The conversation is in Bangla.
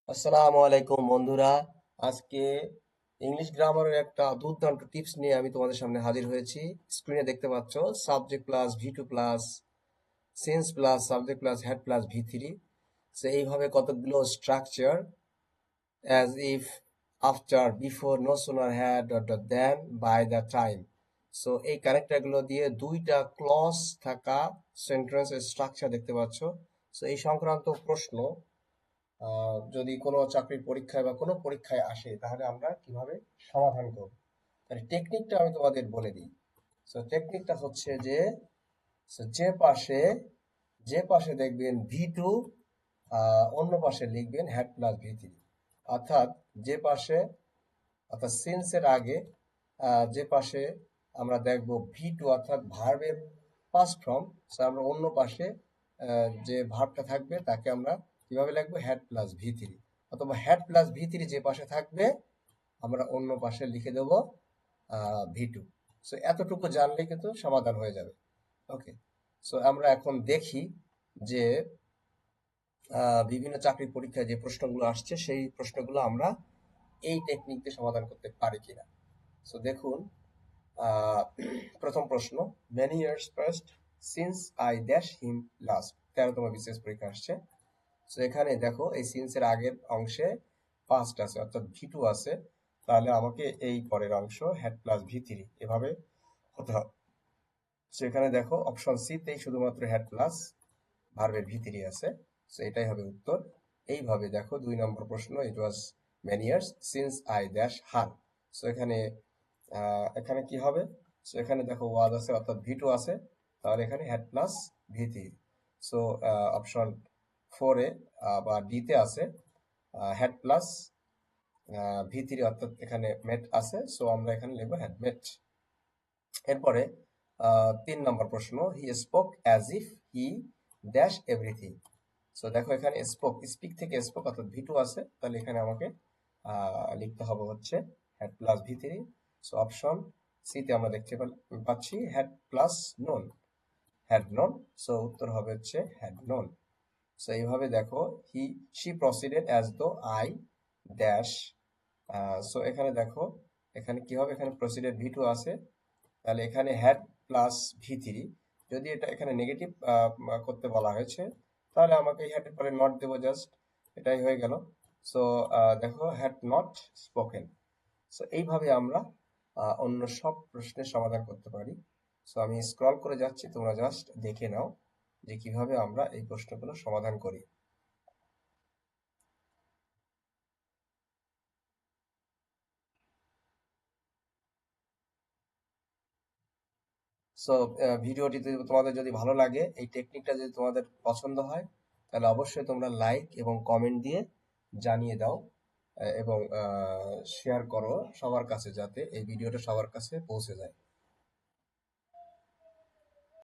আসসালামু আলাইকুম বন্ধুরা। আজকে ইংলিশ গ্রামারের একটা দুর্দান্ত টিপস নিয়ে আমি তোমাদের সামনে হাজির হয়েছি। স্ক্রিনে দেখতে পাচ্ছ subject plus V two plus since plus subject plus had plus V three. So এইভাবে কতগুলো structure as if after before no sooner had dot dot then by the time. So এই ক্যারেক্টারগুলো দিয়ে দুইটা ক্লজ থাকা সেন্টেন্সের স্ট্রাকচার দেখতে পাচ্ছ। সো এই সংক্রান্ত প্রশ্ন যদি কোনো চাকরির পরীক্ষায় বা কোনো পরীক্ষায় আসে তাহলে আমরা কিভাবে সমাধান করব, তাহলে টেকনিকটা আমি তোমাদের বলে দিই। সো টেকনিকটা হচ্ছে যে so যে পাশে দেখবেন ভি টু, অন্য পাশে লিখবেন হ্যাড প্লাস ভি থ্রি। অর্থাৎ যে পাশে, অর্থাৎ সিন্সের আগে যে পাশে আমরা দেখব ভি টু অর্থাৎ ভার্বের পাস্ট ফর্ম, আমরা অন্য পাশে যে ভার্বটা থাকবে তাকে আমরা কিভাবে লিখবো, হ্যাড প্লাস ভি থ্রি। অথবা হ্যাড প্লাস ভি থ্রি যে পাশে থাকবে আমরা অন্য পাশে লিখে দেব ভি টু। সো এতটুকু জানলে কিন্তু সমাধান হয়ে যাবে। ওকে, সো আমরা এখন দেখি যে বিভিন্ন চাকরির পরীক্ষায় যে প্রশ্নগুলো আসছে সেই প্রশ্নগুলো আমরা এই টেকনিক দিয়ে সমাধান করতে পারি কিনা। সো দেখুন, আহ, প্রথম প্রশ্ন, many years first since I dash him last, 13তম বিসিএস পরীক্ষা আসছে। সো এখানে দেখো এই সিন্সের আগের অংশে পাস্ট আছে অর্থাৎ ভি টু আছে, তাহলে আমাকে এই পরের অংশ হ্যাড প্লাস ভি থ্রি এভাবে হতে হবে। সো এখানে দেখো অপশন সি তেই শুধুমাত্র হ্যাড প্লাস ভার্বের ভি থ্রি আছে। সো এটাই হবে উত্তর। এইভাবে দেখো 2 নম্বর প্রশ্ন, it was many years since I dash her. So এখানে এখানে কি হবে, সো এখানে দেখো ওয়াজ আছে অর্থাৎ ভি টু আছে, তাহলে এখানে had plus V three. So option ফোরে বা ডিতে আছে হ্যাড প্লাস ভি থ্রি অর্থাৎ এখানে মেট আছে, সো আমরা এখানে লিখবো হ্যাড মেট। এরপরে 3 নম্বর প্রশ্ন, he spoke as if he dash everything. So দেখো এখানে স্পোক, স্পিক থেকে স্পোক অর্থাৎ ভি টু আছে, তাহলে এখানে আমাকে লিখতে হবে হচ্ছে had plus V three. So option সিতে আমরা দেখতে পাচ্ছি had plus known, had known. So উত্তর হবে হচ্ছে হ্যাড নোন। সো এইভাবে দেখো he she proceeded as though I dash. So এখানে দেখো এখানে কি হবে, এখানে প্রসিডেড ভি টু আছে, তাহলে এখানে হ্যাড প্লাস ভি থ্রি। যদি এটা এখানে নেগেটিভ করতে বলা হয়েছে তাহলে আমাকে এই হ্যাডের পরে নট দেবো, জাস্ট এটাই হয়ে গেল। সো দেখো হ্যাড নট স্পোকেন। সো এইভাবে আমরা অন্য সব প্রশ্নের সমাধান করতে পারি। সো আমি স্ক্রল করে যাচ্ছি, তোমরা জাস্ট দেখে নাও যে কিভাবে আমরা এই প্রশ্নগুলো সমাধান করি। সো ভিডিওটি তোমাদের যদি ভালো লাগে, এই টেকনিকটা যদি তোমাদের পছন্দ হয়, তাহলে অবশ্যই তোমরা লাইক এবং কমেন্ট দিয়ে জানিয়ে দাও এবং শেয়ার করো সবার কাছে, যাতে এই ভিডিওটা সবার কাছে পৌঁছে যায়।